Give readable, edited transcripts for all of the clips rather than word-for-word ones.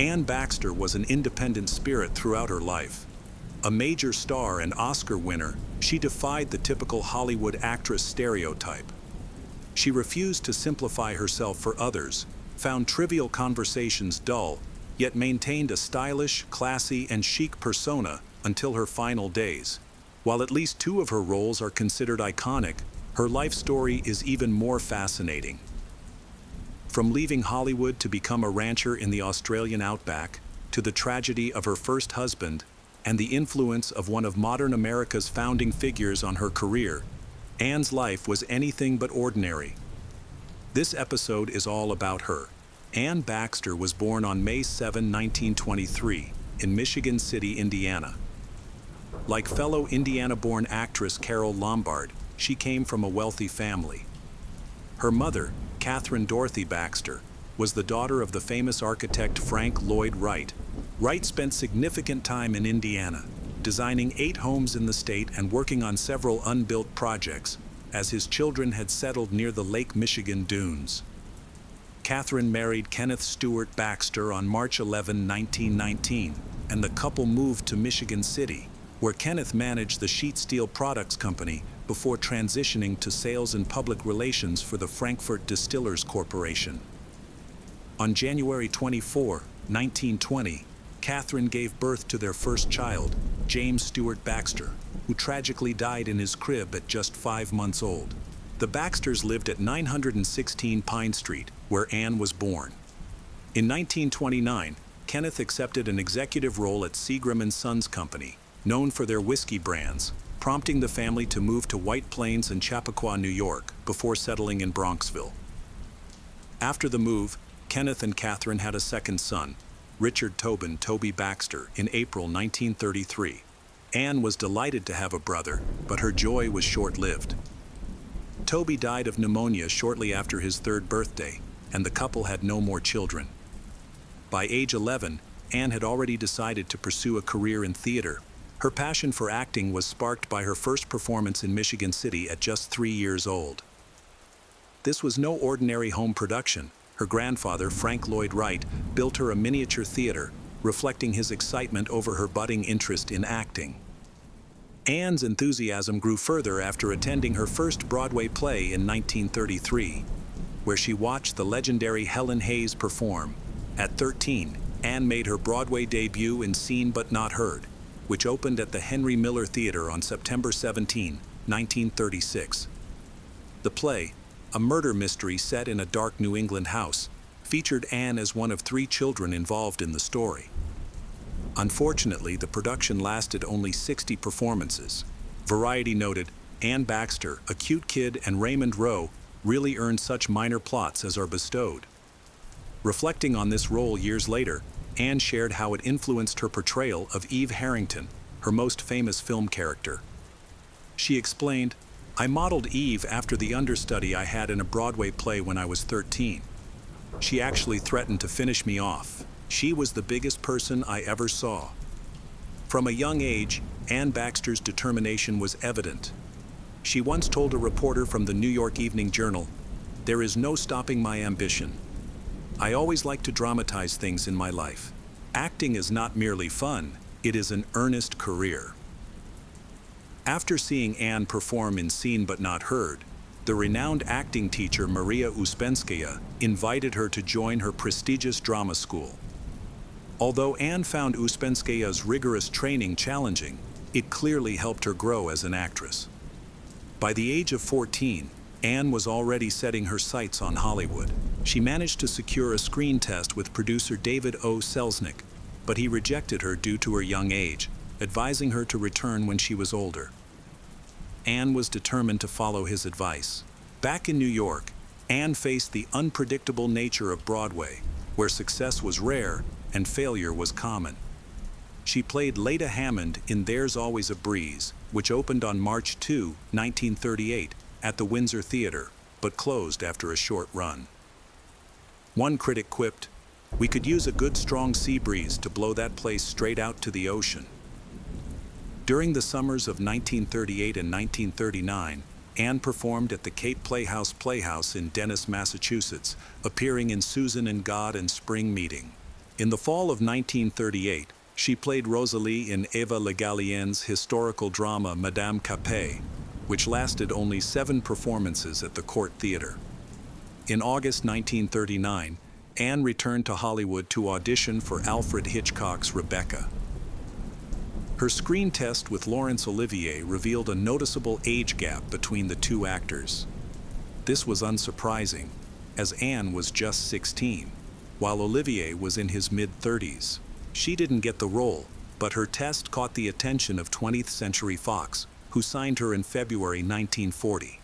Anne Baxter was an independent spirit throughout her life. A major star and Oscar winner, she defied the typical Hollywood actress stereotype. She refused to simplify herself for others, found trivial conversations dull, yet maintained a stylish, classy, and chic persona until her final days. While at least two of her roles are considered iconic, her life story is even more fascinating. From leaving Hollywood to become a rancher in the Australian outback, to the tragedy of her first husband, and the influence of one of modern America's founding figures on her career, Anne's life was anything but ordinary. This episode is all about her. Anne Baxter was born on May 7, 1923, in Michigan City, Indiana. Like fellow Indiana-born actress Carole Lombard, she came from a wealthy family. Her mother, Catherine Dorothy Baxter, was the daughter of the famous architect Frank Lloyd Wright. Wright spent significant time in Indiana, designing 8 homes in the state and working on several unbuilt projects, as his children had settled near the Lake Michigan dunes. Catherine married Kenneth Stewart Baxter on March 11, 1919, and the couple moved to Michigan City, where Kenneth managed the Sheet Steel Products Company before transitioning to sales and public relations for the Frankfurt Distillers Corporation. On January 24, 1920, Catherine gave birth to their first child, James Stewart Baxter, who tragically died in his crib at just 5 months old. The Baxters lived at 916 Pine Street, where Anne was born. In 1929, Kenneth accepted an executive role at Seagram & Sons Company, known for their whiskey brands, prompting the family to move to White Plains and Chappaqua, New York, before settling in Bronxville. After the move, Kenneth and Catherine had a second son, Richard Tobin "Toby" Baxter, in April 1933. Anne was delighted to have a brother, but her joy was short-lived. Toby died of pneumonia shortly after his 3rd birthday, and the couple had no more children. By age 11, Anne had already decided to pursue a career in theater. Her passion for acting was sparked by her first performance in Michigan City at just 3 years old. This was no ordinary home production. Her grandfather, Frank Lloyd Wright, built her a miniature theater, reflecting his excitement over her budding interest in acting. Anne's enthusiasm grew further after attending her first Broadway play in 1933, where she watched the legendary Helen Hayes perform. At 13, Anne made her Broadway debut in Seen But Not Heard, which opened at the Henry Miller Theater on September 17, 1936. The play, a murder mystery set in a dark New England house, featured Anne as one of 3 children involved in the story. Unfortunately, the production lasted only 60 performances. Variety noted, Anne Baxter, a cute kid, and Raymond Rowe really earned such minor plots as are bestowed. Reflecting on this role years later, Anne shared how it influenced her portrayal of Eve Harrington, her most famous film character. She explained, "I modeled Eve after the understudy I had in a Broadway play when I was 13. She actually threatened to finish me off. She was the biggest person I ever saw." From a young age, Anne Baxter's determination was evident. She once told a reporter from the New York Evening Journal, "There is no stopping my ambition. I always like to dramatize things in my life. Acting is not merely fun, it is an earnest career." After seeing Anne perform in Seen But Not Heard, the renowned acting teacher Maria Uspenskaya invited her to join her prestigious drama school. Although Anne found Uspenskaya's rigorous training challenging, it clearly helped her grow as an actress. By the age of 14, Anne was already setting her sights on Hollywood. She managed to secure a screen test with producer David O. Selznick, but he rejected her due to her young age, advising her to return when she was older. Anne was determined to follow his advice. Back in New York, Anne faced the unpredictable nature of Broadway, where success was rare and failure was common. She played Leda Hammond in There's Always a Breeze, which opened on March 2, 1938, at the Windsor Theater, but closed after a short run. One critic quipped, "We could use a good strong sea breeze to blow that place straight out to the ocean." During the summers of 1938 and 1939, Anne performed at the Cape Playhouse in Dennis, Massachusetts, appearing in Susan and God and Spring Meeting. In the fall of 1938, she played Rosalie in Eva Le Gallienne's historical drama Madame Capet, which lasted only 7 performances at the Court Theatre. In August 1939, Anne returned to Hollywood to audition for Alfred Hitchcock's Rebecca. Her screen test with Laurence Olivier revealed a noticeable age gap between the two actors. This was unsurprising, as Anne was just 16, while Olivier was in his mid-30s. She didn't get the role, but her test caught the attention of 20th Century Fox, who signed her in February 1940.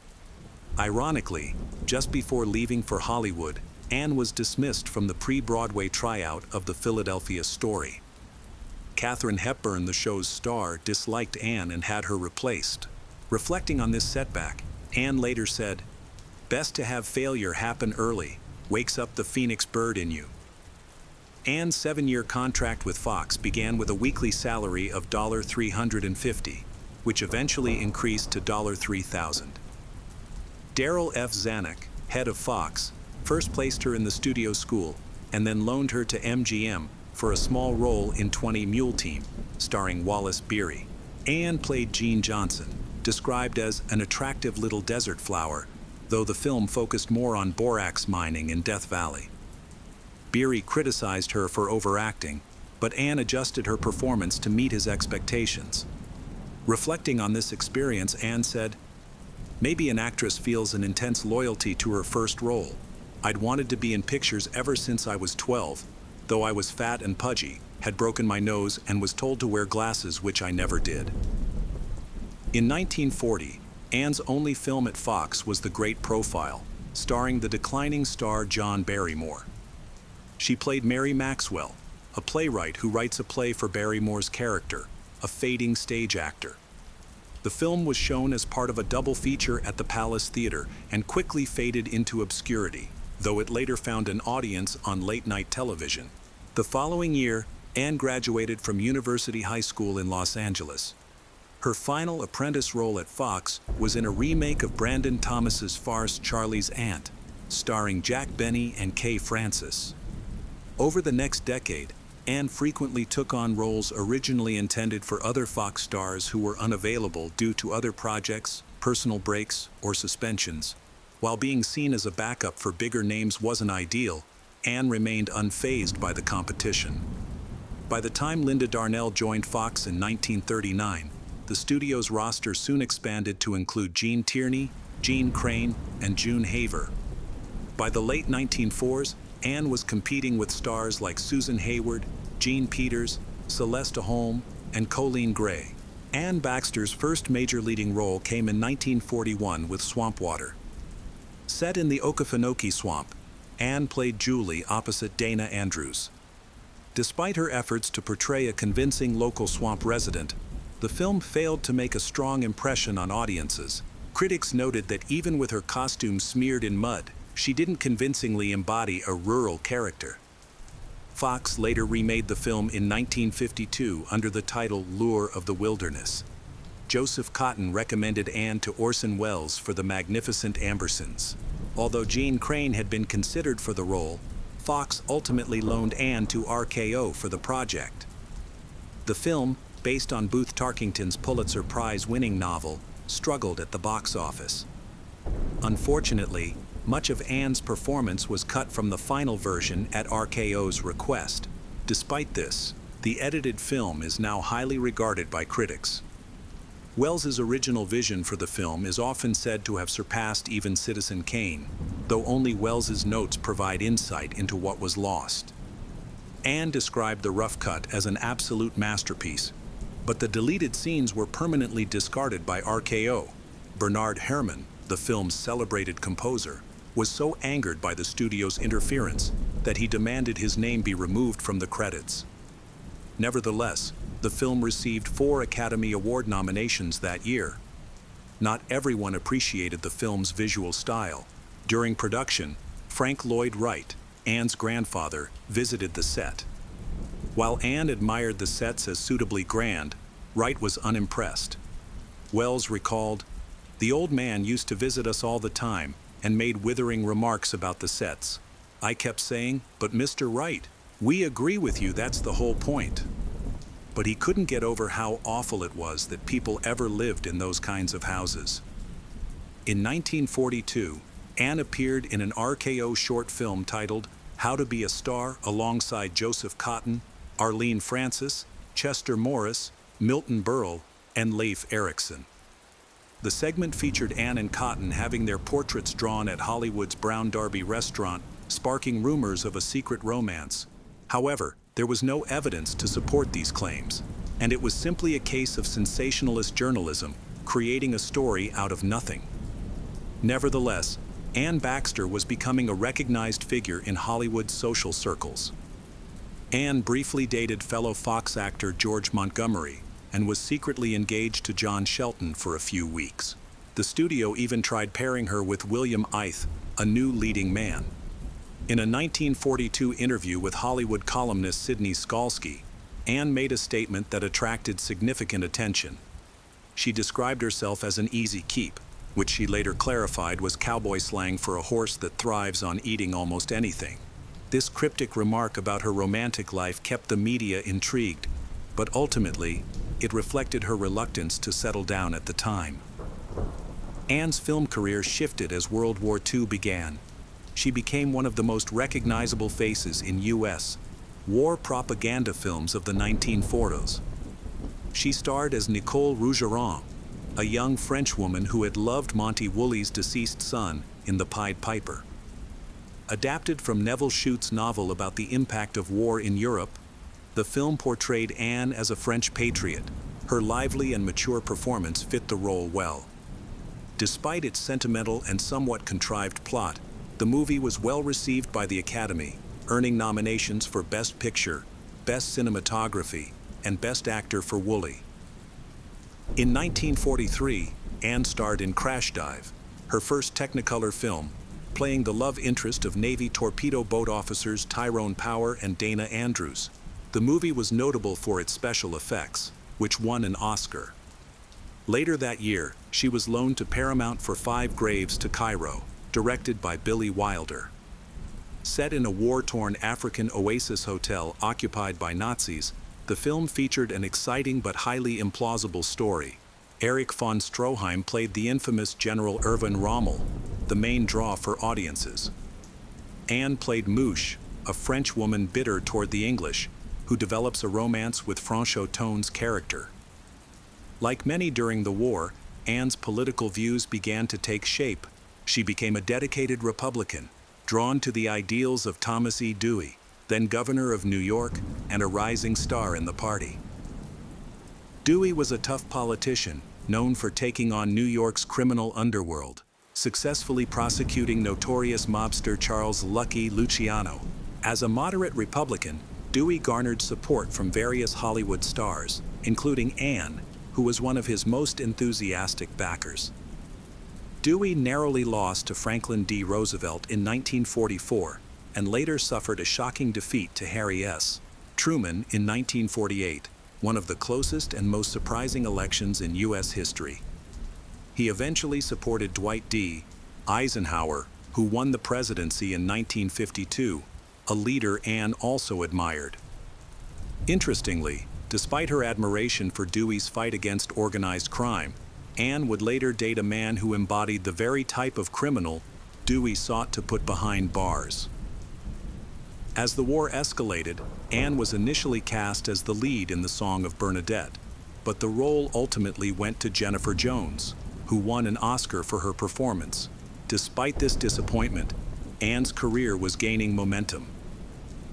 Ironically, just before leaving for Hollywood, Anne was dismissed from the pre-Broadway tryout of the Philadelphia Story. Katharine Hepburn, the show's star, disliked Anne and had her replaced. Reflecting on this setback, Anne later said, "Best to have failure happen early, wakes up the phoenix bird in you." Anne's 7-year contract with Fox began with a weekly salary of $350, which eventually increased to $3,000. Darryl F. Zanuck, head of Fox, first placed her in the studio school and then loaned her to MGM for a small role in 20 Mule Team, starring Wallace Beery. Anne played Jean Johnson, described as an attractive little desert flower, though the film focused more on borax mining in Death Valley. Beery criticized her for overacting, but Anne adjusted her performance to meet his expectations. Reflecting on this experience, Anne said, "Maybe an actress feels an intense loyalty to her first role. I'd wanted to be in pictures ever since I was 12, though I was fat and pudgy, had broken my nose, and was told to wear glasses, which I never did." In 1940, Anne's only film at Fox was The Great Profile, starring the declining star John Barrymore. She played Mary Maxwell, a playwright who writes a play for Barrymore's character, a fading stage actor. The film was shown as part of a double feature at the Palace Theatre and quickly faded into obscurity, though it later found an audience on late-night television. The following year, Anne graduated from University High School in Los Angeles. Her final apprentice role at Fox was in a remake of Brandon Thomas's farce Charlie's Aunt, starring Jack Benny and Kay Francis. Over the next decade, Anne frequently took on roles originally intended for other Fox stars who were unavailable due to other projects, personal breaks, or suspensions. While being seen as a backup for bigger names wasn't ideal, Anne remained unfazed by the competition. By the time Linda Darnell joined Fox in 1939, the studio's roster soon expanded to include Gene Tierney, Gene Crane, and June Haver. By the late 1940s, Anne was competing with stars like Susan Hayward, Jean Peters, Celeste Holm, and Colleen Gray. Anne Baxter's first major leading role came in 1941 with Swamp Water. Set in the Okefenokee Swamp, Anne played Julie opposite Dana Andrews. Despite her efforts to portray a convincing local swamp resident, the film failed to make a strong impression on audiences. Critics noted that even with her costume smeared in mud, she didn't convincingly embody a rural character. Fox later remade the film in 1952 under the title Lure of the Wilderness. Joseph Cotton recommended Anne to Orson Welles for The Magnificent Ambersons. Although Jean Crane had been considered for the role, Fox ultimately loaned Anne to RKO for the project. The film, based on Booth Tarkington's Pulitzer Prize-winning novel, struggled at the box office. Unfortunately, much of Anne's performance was cut from the final version at RKO's request. Despite this, the edited film is now highly regarded by critics. Welles's original vision for the film is often said to have surpassed even Citizen Kane, though only Welles's notes provide insight into what was lost. Anne described the rough cut as an absolute masterpiece, but the deleted scenes were permanently discarded by RKO. Bernard Herrmann, the film's celebrated composer, was so angered by the studio's interference that he demanded his name be removed from the credits. Nevertheless, the film received 4 Academy Award nominations that year. Not everyone appreciated the film's visual style. During production, Frank Lloyd Wright, Anne's grandfather, visited the set. While Anne admired the sets as suitably grand, Wright was unimpressed. Welles recalled, "The old man used to visit us all the time and made withering remarks about the sets. I kept saying, 'But Mr. Wright, We agree with you, that's the whole point. But he couldn't get over how awful it was that people ever lived in those kinds of houses. In 1942, Anne appeared in an RKO short film titled How to Be a Star alongside Joseph Cotton, Arlene Francis, Chester Morris, Milton Berle, and Leif Erikson. The segment featured Anne and Cotton having their portraits drawn at Hollywood's Brown Derby restaurant, sparking rumors of a secret romance. However, there was no evidence to support these claims, and it was simply a case of sensationalist journalism, creating a story out of nothing. Nevertheless, Anne Baxter was becoming a recognized figure in Hollywood's social circles. Anne briefly dated fellow Fox actor George Montgomery and was secretly engaged to John Shelton for a few weeks. The studio even tried pairing her with William Ith, a new leading man. In a 1942 interview with Hollywood columnist Sidney Skalski, Anne made a statement that attracted significant attention. She described herself as an easy keep, which she later clarified was cowboy slang for a horse that thrives on eating almost anything. This cryptic remark about her romantic life kept the media intrigued, but ultimately, it reflected her reluctance to settle down at the time. Anne's film career shifted as World War II began. She became one of the most recognizable faces in U.S. war propaganda films of the 1940s. She starred as Nicole Rougeron, a young French woman who had loved Monty Woolley's deceased son in The Pied Piper. Adapted from Nevil Shute's novel about the impact of war in Europe, the film portrayed Anne as a French patriot. Her lively and mature performance fit the role well. Despite its sentimental and somewhat contrived plot, the movie was well received by the Academy, earning nominations for Best Picture, Best Cinematography, and Best Actor for Woolley. In 1943, Anne starred in Crash Dive, her first Technicolor film, playing the love interest of Navy torpedo boat officers Tyrone Power and Dana Andrews. The movie was notable for its special effects, which won an Oscar. Later that year, she was loaned to Paramount for Five Graves to Cairo, directed by Billy Wilder. Set in a war-torn African oasis hotel occupied by Nazis, the film featured an exciting but highly implausible story. Erich von Stroheim played the infamous General Erwin Rommel, the main draw for audiences. Anne played Mouche, a French woman bitter toward the English, who develops a romance with Franchoton's character. Like many during the war, Anne's political views began to take shape. She became a dedicated Republican, drawn to the ideals of Thomas E. Dewey, then governor of New York and a rising star in the party. Dewey was a tough politician, known for taking on New York's criminal underworld, successfully prosecuting notorious mobster Charles Lucky Luciano. As a moderate Republican, Dewey garnered support from various Hollywood stars, including Anne, who was one of his most enthusiastic backers. Dewey narrowly lost to Franklin D. Roosevelt in 1944 and later suffered a shocking defeat to Harry S. Truman in 1948, one of the closest and most surprising elections in U.S. history. He eventually supported Dwight D. Eisenhower, who won the presidency in 1952, a leader Anne also admired. Interestingly, despite her admiration for Dewey's fight against organized crime, Anne would later date a man who embodied the very type of criminal Dewey sought to put behind bars. As the war escalated, Anne was initially cast as the lead in The Song of Bernadette, but the role ultimately went to Jennifer Jones, who won an Oscar for her performance. Despite this disappointment, Anne's career was gaining momentum.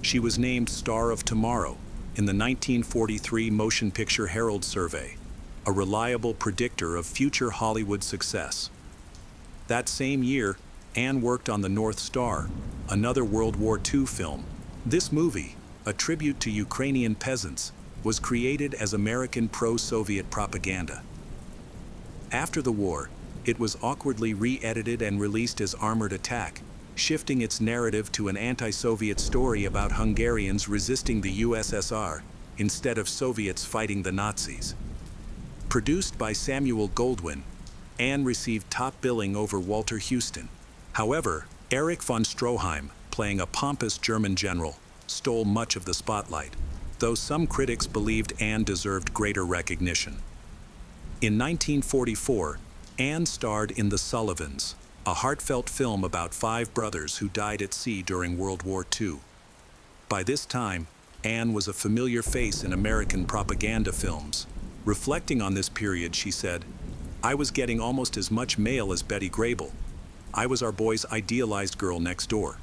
She was named Star of Tomorrow in the 1943 Motion Picture Herald Survey, a reliable predictor of future Hollywood success. That same year, Anne worked on The North Star, another World War II film. This movie, a tribute to Ukrainian peasants, was created as American pro-Soviet propaganda. After the war, it was awkwardly re-edited and released as Armored Attack, shifting its narrative to an anti-Soviet story about Hungarians resisting the USSR instead of Soviets fighting the Nazis. Produced by Samuel Goldwyn, Anne received top billing over Walter Huston. However, Erich von Stroheim, playing a pompous German general, stole much of the spotlight, though some critics believed Anne deserved greater recognition. In 1944, Anne starred in The Sullivans, a heartfelt film about 5 brothers who died at sea during World War II. By this time, Anne was a familiar face in American propaganda films. Reflecting on this period, she said, "I was getting almost as much mail as Betty Grable. I was our boy's idealized girl next door."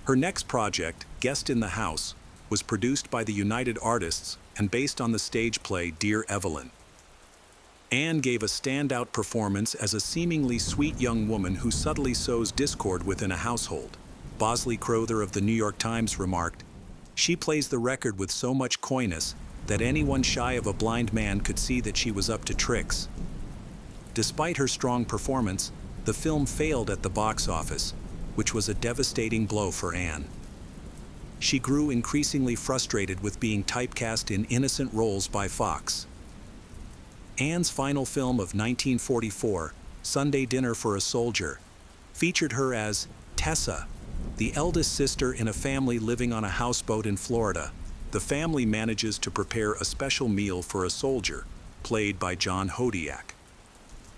Her next project, Guest in the House, was produced by the United Artists and based on the stage play Dear Evelyn. Anne gave a standout performance as a seemingly sweet young woman who subtly sows discord within a household. Bosley Crowther of the New York Times remarked, "She plays the record with so much coyness that anyone shy of a blind man could see that she was up to tricks." Despite her strong performance, the film failed at the box office, which was a devastating blow for Anne. She grew increasingly frustrated with being typecast in innocent roles by Fox. Anne's final film of 1944, Sunday Dinner for a Soldier, featured her as Tessa, the eldest sister in a family living on a houseboat in Florida. The family manages to prepare a special meal for a soldier, played by John Hodiak.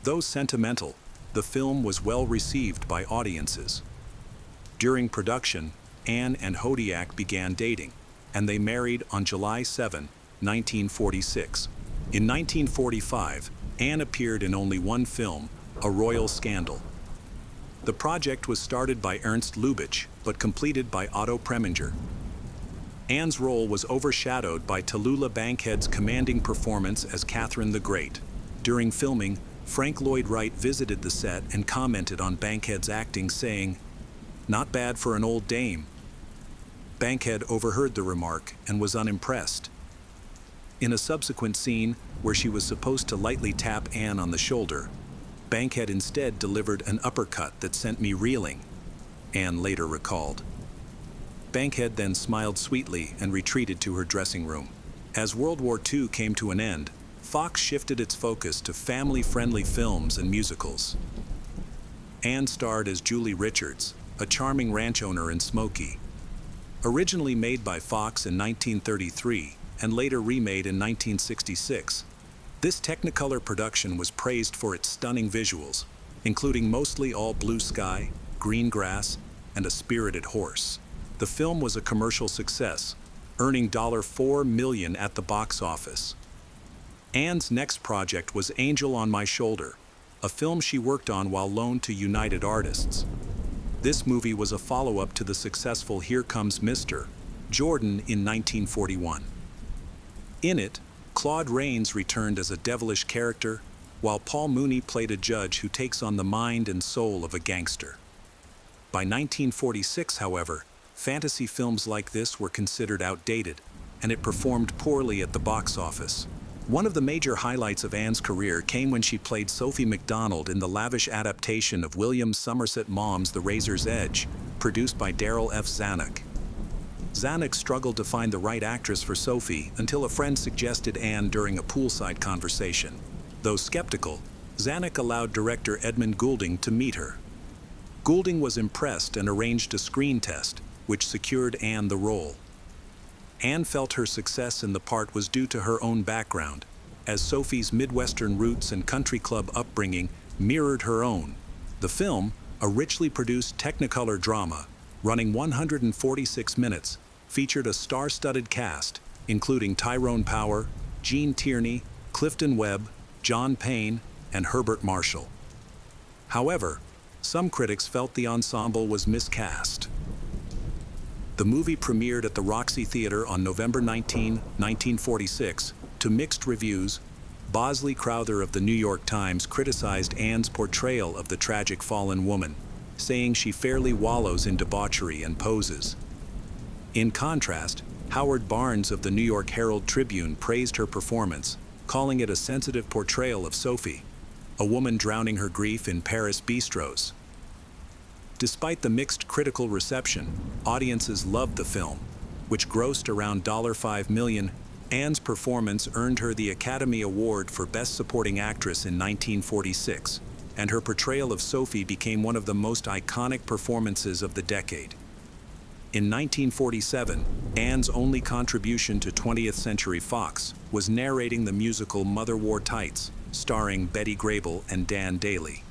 Though sentimental, the film was well received by audiences. During production, Anne and Hodiak began dating, and they married on July 7, 1946. In 1945, Anne appeared in only one film, A Royal Scandal. The project was started by Ernst Lubitsch, but completed by Otto Preminger. Anne's role was overshadowed by Tallulah Bankhead's commanding performance as Catherine the Great. During filming, Frank Lloyd Wright visited the set and commented on Bankhead's acting, saying, "Not bad for an old dame." Bankhead overheard the remark and was unimpressed. In a subsequent scene, where she was supposed to lightly tap Anne on the shoulder, Bankhead instead delivered an uppercut that sent me reeling, Anne later recalled. Bankhead then smiled sweetly and retreated to her dressing room. As World War II came to an end, Fox shifted its focus to family-friendly films and musicals. Anne starred as Julie Richards, a charming ranch owner in Smokey. Originally made by Fox in 1933 and later remade in 1966, this Technicolor production was praised for its stunning visuals, including mostly all blue sky, green grass, and a spirited horse. The film was a commercial success, earning $4 million at the box office. Anne's next project was Angel on My Shoulder, a film she worked on while loaned to United Artists. This movie was a follow-up to the successful Here Comes Mr. Jordan in 1941. In it, Claude Rains returned as a devilish character, while Paul Mooney played a judge who takes on the mind and soul of a gangster. By 1946, however, fantasy films like this were considered outdated, and it performed poorly at the box office. One of the major highlights of Anne's career came when she played Sophie MacDonald in the lavish adaptation of William Somerset Maugham's The Razor's Edge, produced by Darryl F. Zanuck. Zanuck struggled to find the right actress for Sophie until a friend suggested Anne during a poolside conversation. Though skeptical, Zanuck allowed director Edmund Goulding to meet her. Goulding was impressed and arranged a screen test, which secured Anne the role. Anne felt her success in the part was due to her own background, as Sophie's Midwestern roots and country club upbringing mirrored her own. The film, a richly produced Technicolor drama, running 146 minutes, featured a star-studded cast, including Tyrone Power, Gene Tierney, Clifton Webb, John Payne, and Herbert Marshall. However, some critics felt the ensemble was miscast. The movie premiered at the Roxy Theater on November 19, 1946, to mixed reviews. Bosley Crowther of the New York Times criticized Anne's portrayal of the tragic fallen woman, saying she fairly wallows in debauchery and poses. In contrast, Howard Barnes of the New York Herald Tribune praised her performance, calling it a sensitive portrayal of Sophie, a woman drowning her grief in Paris bistros. Despite the mixed critical reception, audiences loved the film, which grossed around $5 million. Anne's performance earned her the Academy Award for Best Supporting Actress in 1946, and her portrayal of Sophie became one of the most iconic performances of the decade. In 1947, Anne's only contribution to 20th Century Fox was narrating the musical Mother Wore Tights, starring Betty Grable and Dan Dailey.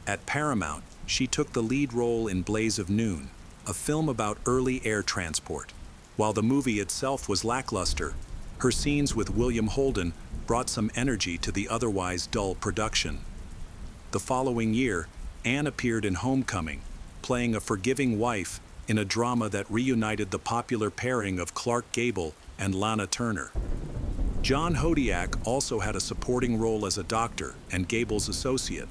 At Paramount, she took the lead role in Blaze of Noon, a film about early air transport. While the movie itself was lackluster, her scenes with William Holden brought some energy to the otherwise dull production. The following year, Anne appeared in Homecoming, playing a forgiving wife in a drama that reunited the popular pairing of Clark Gable and Lana Turner. John Hodiak also had a supporting role as a doctor and Gable's associate.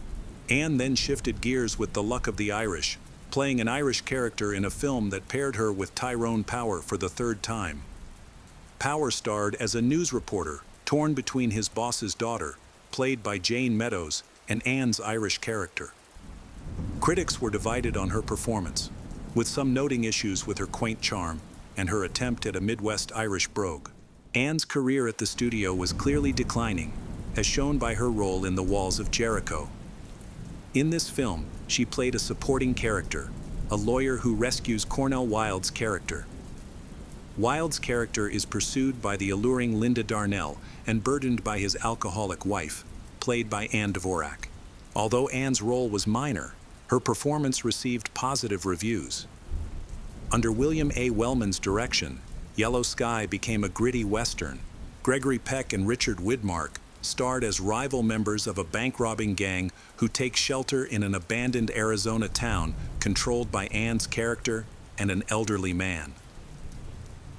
Anne then shifted gears with The Luck of the Irish, playing an Irish character in a film that paired her with Tyrone Power for the third time. Power starred as a news reporter, torn between his boss's daughter, played by Jane Meadows, and Anne's Irish character. Critics were divided on her performance, with some noting issues with her quaint charm and her attempt at a Midwest Irish brogue. Anne's career at the studio was clearly declining, as shown by her role in The Walls of Jericho. In this film, she played a supporting character, a lawyer who rescues Cornel Wilde's character. Wilde's character is pursued by the alluring Linda Darnell and burdened by his alcoholic wife, played by Anne Dvorak. Although Anne's role was minor, her performance received positive reviews. Under William A. Wellman's direction, Yellow Sky became a gritty western. Gregory Peck and Richard Widmark starred as rival members of a bank-robbing gang who take shelter in an abandoned Arizona town controlled by Anne's character and an elderly man.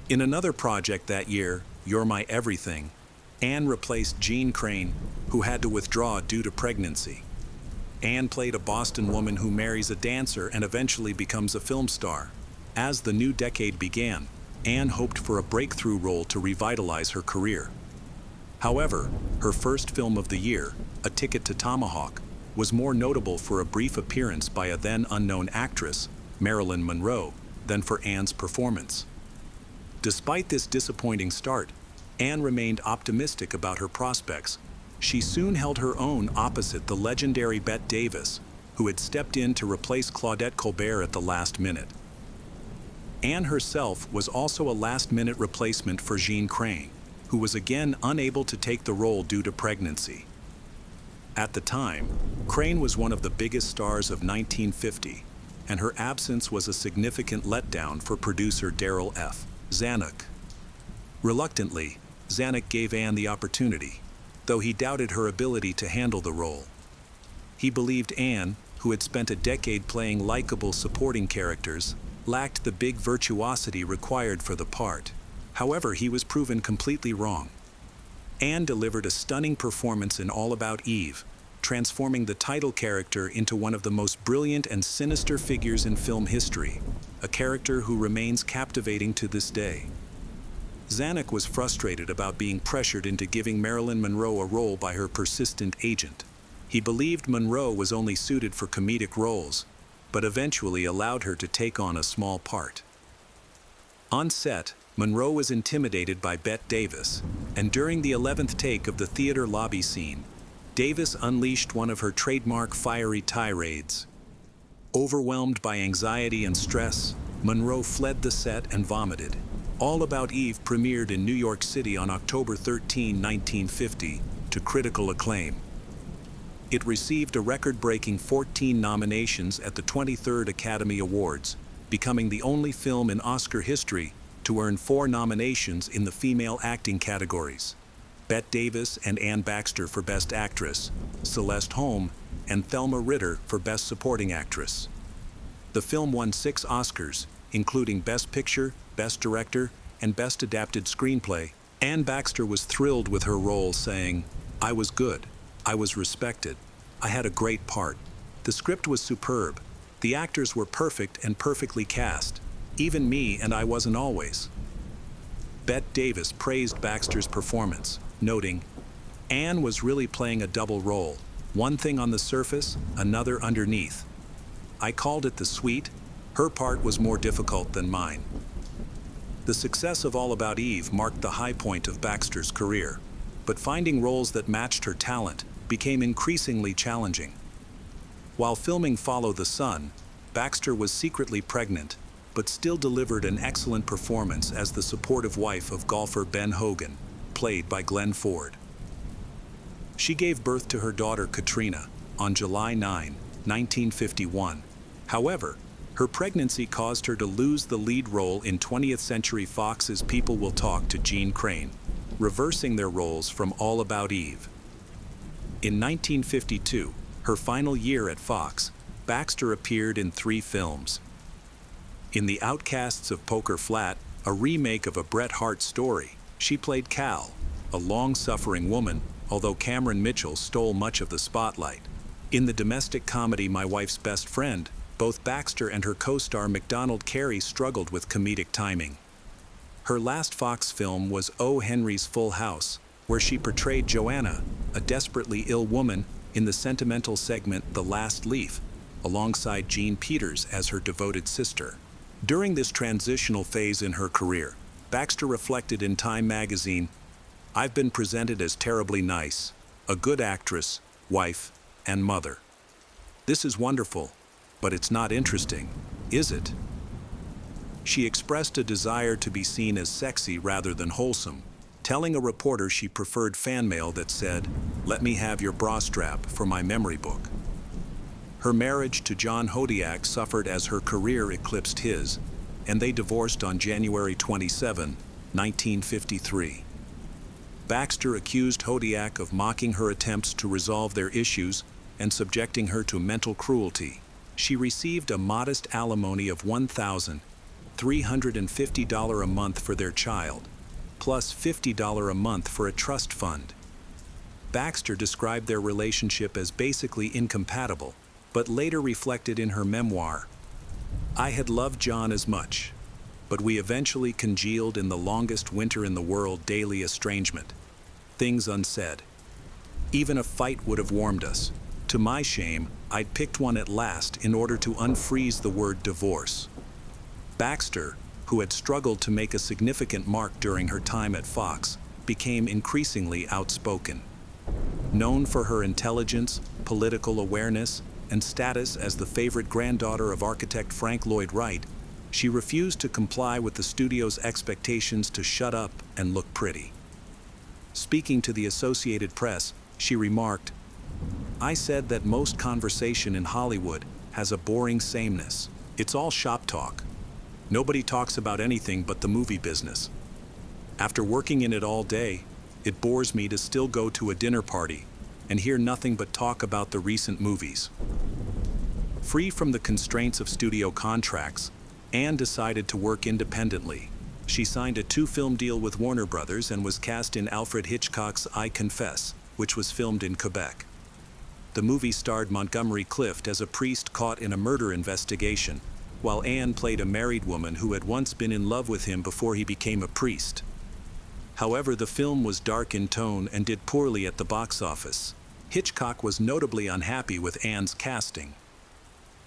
In another project that year, You're My Everything, Anne replaced Jean Crane, who had to withdraw due to pregnancy. Anne played a Boston woman who marries a dancer and eventually becomes a film star. As the new decade began, Anne hoped for a breakthrough role to revitalize her career. However, her first film of the year, A Ticket to Tomahawk, was more notable for a brief appearance by a then unknown actress, Marilyn Monroe, than for Anne's performance. Despite this disappointing start, Anne remained optimistic about her prospects. She soon held her own opposite the legendary Bette Davis, who had stepped in to replace Claudette Colbert at the last minute. Anne herself was also a last-minute replacement for Jean Crane, who was again unable to take the role due to pregnancy. At the time, Crane was one of the biggest stars of 1950, and her absence was a significant letdown for producer Darryl F. Zanuck. Reluctantly, Zanuck gave Anne the opportunity, though he doubted her ability to handle the role. He believed Anne, who had spent a decade playing likable supporting characters, lacked the big virtuosity required for the part. However, he was proven completely wrong. Anne delivered a stunning performance in All About Eve, transforming the title character into one of the most brilliant and sinister figures in film history, a character who remains captivating to this day. Zanuck was frustrated about being pressured into giving Marilyn Monroe a role by her persistent agent. He believed Monroe was only suited for comedic roles, but eventually allowed her to take on a small part. On set, Monroe was intimidated by Bette Davis, and during the 11th take of the theater lobby scene, Davis unleashed one of her trademark fiery tirades. Overwhelmed by anxiety and stress, Monroe fled the set and vomited. All About Eve premiered in New York City on October 13, 1950, to critical acclaim. It received a record-breaking 14 nominations at the 23rd Academy Awards, becoming the only film in Oscar history to earn 4 nominations in the female acting categories: Bette Davis and Anne Baxter for Best Actress, Celeste Holm and Thelma Ritter for Best Supporting Actress. The film won 6 Oscars, including Best Picture, Best Director, and Best Adapted Screenplay. Anne Baxter was thrilled with her role, saying, "I was good. I was respected. I had a great part. The script was superb. The actors were perfect and perfectly cast. Even me, and I wasn't always." Bette Davis praised Baxter's performance, noting, "Anne was really playing a double role, one thing on the surface, another underneath. I called it the suite. Her part was more difficult than mine." The success of All About Eve marked the high point of Baxter's career, but finding roles that matched her talent became increasingly challenging. While filming Follow the Sun, Baxter was secretly pregnant, but still delivered an excellent performance as the supportive wife of golfer Ben Hogan, played by Glenn Ford. She gave birth to her daughter Katrina on July 9, 1951. However, her pregnancy caused her to lose the lead role in 20th Century Fox's People Will Talk to Gene Crane, reversing their roles from All About Eve. In 1952, her final year at Fox, Baxter appeared in 3 films. In The Outcasts of Poker Flat, a remake of a Bret Hart story, she played Cal, a long-suffering woman, although Cameron Mitchell stole much of the spotlight. In the domestic comedy My Wife's Best Friend, both Baxter and her co-star MacDonald Carey struggled with comedic timing. Her last Fox film was O. Henry's Full House, where she portrayed Joanna, a desperately ill woman, in the sentimental segment The Last Leaf, alongside Jean Peters as her devoted sister. During this transitional phase in her career, Baxter reflected in Time magazine, "I've been presented as terribly nice, a good actress, wife, and mother. This is wonderful, but it's not interesting, is it?" She expressed a desire to be seen as sexy rather than wholesome, telling a reporter she preferred fan mail that said, "Let me have your bra strap for my memory book." Her marriage to John Hodiak suffered as her career eclipsed his, and they divorced on January 27, 1953. Baxter accused Hodiak of mocking her attempts to resolve their issues and subjecting her to mental cruelty. She received a modest alimony of $1,350 a month for their child, plus $50 a month for a trust fund. Baxter described their relationship as basically incompatible, but later reflected in her memoir, "I had loved John as much, but we eventually congealed in the longest winter in the world daily estrangement. Things unsaid. Even a fight would have warmed us. To my shame, I'd picked one at last in order to unfreeze the word divorce." Baxter, who had struggled to make a significant mark during her time at Fox, became increasingly outspoken. Known for her intelligence, political awareness, and status as the favorite granddaughter of architect Frank Lloyd Wright, she refused to comply with the studio's expectations to shut up and look pretty. Speaking to the Associated Press, she remarked, "I said that most conversation in Hollywood has a boring sameness. It's all shop talk. Nobody talks about anything but the movie business. After working in it all day, it bores me to still go to a dinner party and hear nothing but talk about the recent movies." Free from the constraints of studio contracts, Anne decided to work independently. She signed a 2-film deal with Warner Brothers and was cast in Alfred Hitchcock's I Confess, which was filmed in Quebec. The movie starred Montgomery Clift as a priest caught in a murder investigation, while Anne played a married woman who had once been in love with him before he became a priest. However, the film was dark in tone and did poorly at the box office. Hitchcock was notably unhappy with Anne's casting.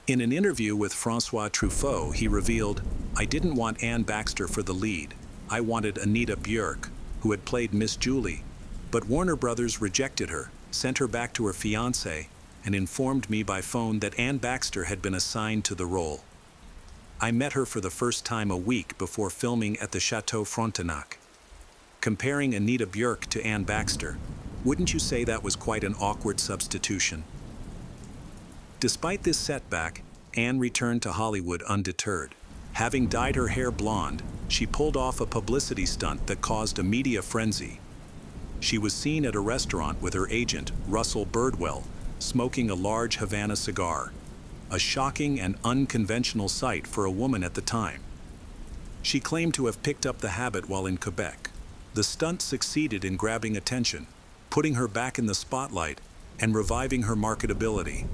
In an interview with François Truffaut, he revealed, "I didn't want Anne Baxter for the lead. I wanted Anita Björk, who had played Miss Julie. But Warner Brothers rejected her, sent her back to her fiancé, and informed me by phone that Anne Baxter had been assigned to the role. I met her for the first time a week before filming at the Chateau Frontenac." Comparing Anita Björk to Anne Baxter, wouldn't you say that was quite an awkward substitution? Despite this setback, Anne returned to Hollywood undeterred. Having dyed her hair blonde, she pulled off a publicity stunt that caused a media frenzy. She was seen at a restaurant with her agent, Russell Birdwell, smoking a large Havana cigar, a shocking and unconventional sight for a woman at the time. She claimed to have picked up the habit while in Quebec. The stunt succeeded in grabbing attention, putting her back in the spotlight, and reviving her marketability.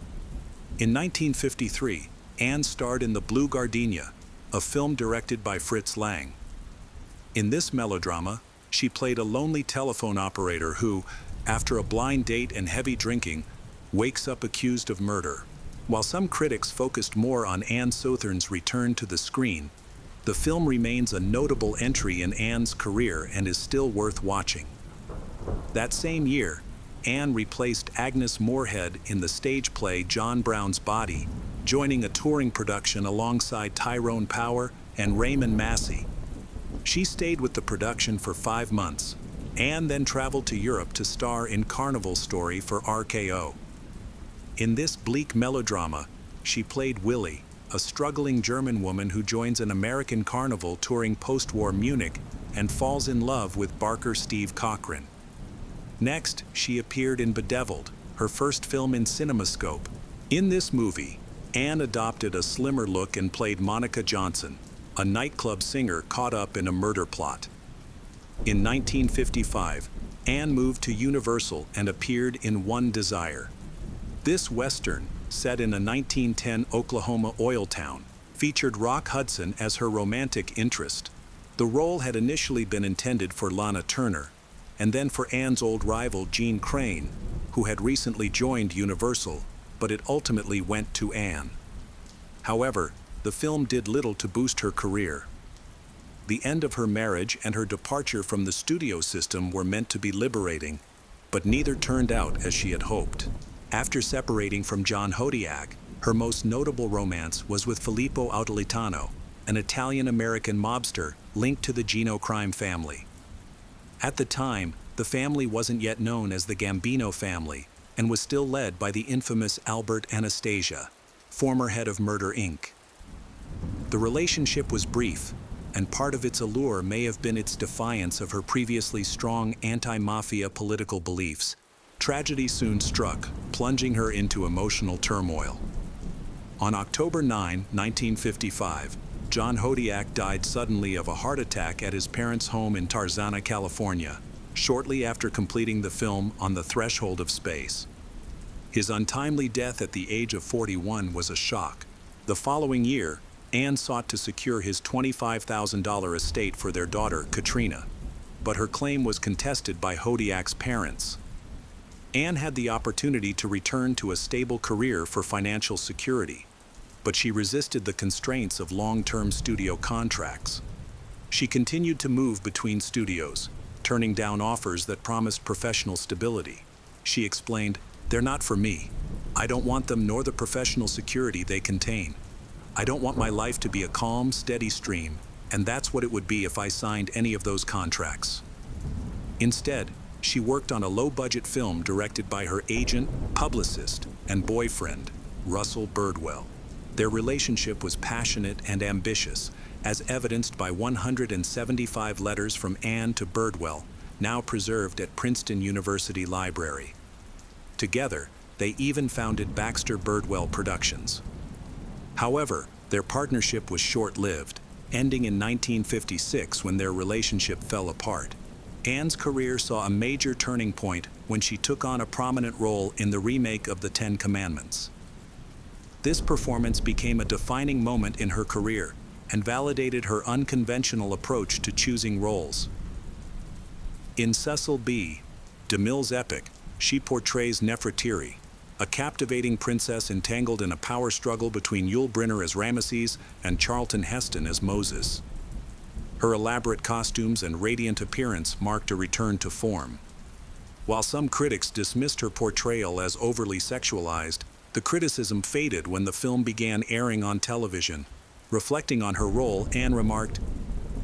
In 1953, Anne starred in The Blue Gardenia, a film directed by Fritz Lang. In this melodrama, she played a lonely telephone operator who, after a blind date and heavy drinking, wakes up accused of murder. While some critics focused more on Anne Sothern's return to the screen, the film remains a notable entry in Anne's career and is still worth watching. That same year, Anne replaced Agnes Moorehead in the stage play John Brown's Body, joining a touring production alongside Tyrone Power and Raymond Massey. She stayed with the production for 5 months, and then traveled to Europe to star in Carnival Story for RKO. In this bleak melodrama, she played Willie, a struggling German woman who joins an American carnival touring post-war Munich and falls in love with Barker Steve Cochran. Next, she appeared in Bedeviled, her first film in CinemaScope. In this movie, Anne adopted a slimmer look and played Monica Johnson, a nightclub singer caught up in a murder plot. In 1955, Anne moved to Universal and appeared in One Desire. This Western, set in a 1910 Oklahoma oil town, featured Rock Hudson as her romantic interest. The role had initially been intended for Lana Turner, and then for Anne's old rival Jean Crane, who had recently joined Universal, but it ultimately went to Anne. However, the film did little to boost her career. The end of her marriage and her departure from the studio system were meant to be liberating, but neither turned out as she had hoped. After separating from John Hodiak, her most notable romance was with Filippo Autolitano, an Italian-American mobster linked to the Gino crime family. At the time, the family wasn't yet known as the Gambino family and was still led by the infamous Albert Anastasia, former head of Murder, Inc. The relationship was brief, and part of its allure may have been its defiance of her previously strong anti-mafia political beliefs. Tragedy soon struck, plunging her into emotional turmoil. On October 9, 1955, John Hodiak died suddenly of a heart attack at his parents' home in Tarzana, California, shortly after completing the film On the Threshold of Space. His untimely death at the age of 41 was a shock. The following year, Anne sought to secure his $25,000 estate for their daughter, Katrina, but her claim was contested by Hodiak's parents. Anne had the opportunity to return to a stable career for financial security, but she resisted the constraints of long-term studio contracts. She continued to move between studios, turning down offers that promised professional stability. She explained, "They're not for me. I don't want them nor the professional security they contain. I don't want my life to be a calm, steady stream, and that's what it would be if I signed any of those contracts." Instead, she worked on a low-budget film directed by her agent, publicist, and boyfriend, Russell Birdwell. Their relationship was passionate and ambitious, as evidenced by 175 letters from Anne to Birdwell, now preserved at Princeton University Library. Together, they even founded Baxter Birdwell Productions. However, their partnership was short-lived, ending in 1956 when their relationship fell apart. Anne's career saw a major turning point when she took on a prominent role in the remake of The Ten Commandments. This performance became a defining moment in her career and validated her unconventional approach to choosing roles. In Cecil B. DeMille's epic, she portrays Nefertiti, a captivating princess entangled in a power struggle between Yul Brynner as Ramesses and Charlton Heston as Moses. Her elaborate costumes and radiant appearance marked a return to form. While some critics dismissed her portrayal as overly sexualized, the criticism faded when the film began airing on television. Reflecting on her role, Anne remarked,